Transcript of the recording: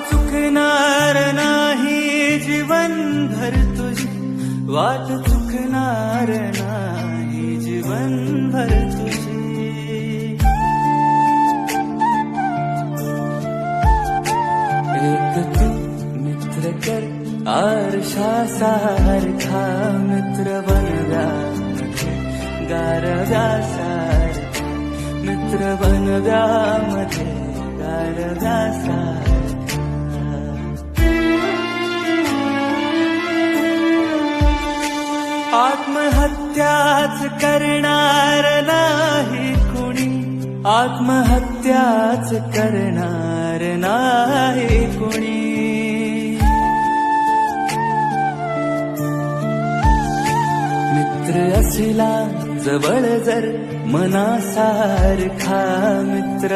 चुकणार नाही जीवनभर तुझी, वाट चुकणार नाही जीवनभर तुझी. एक तू मित्र कर आरशासारखा, मित्र बनव्यामध्ये गारव्यासारखा, मित्र बनव्यामध्ये गारव्यासारखा. आत्महत्याच करणार नाही कुणी, आत्महत्याच करणार नाही कुणी. मित्र असला जवळ जर मनासारखा, मित्र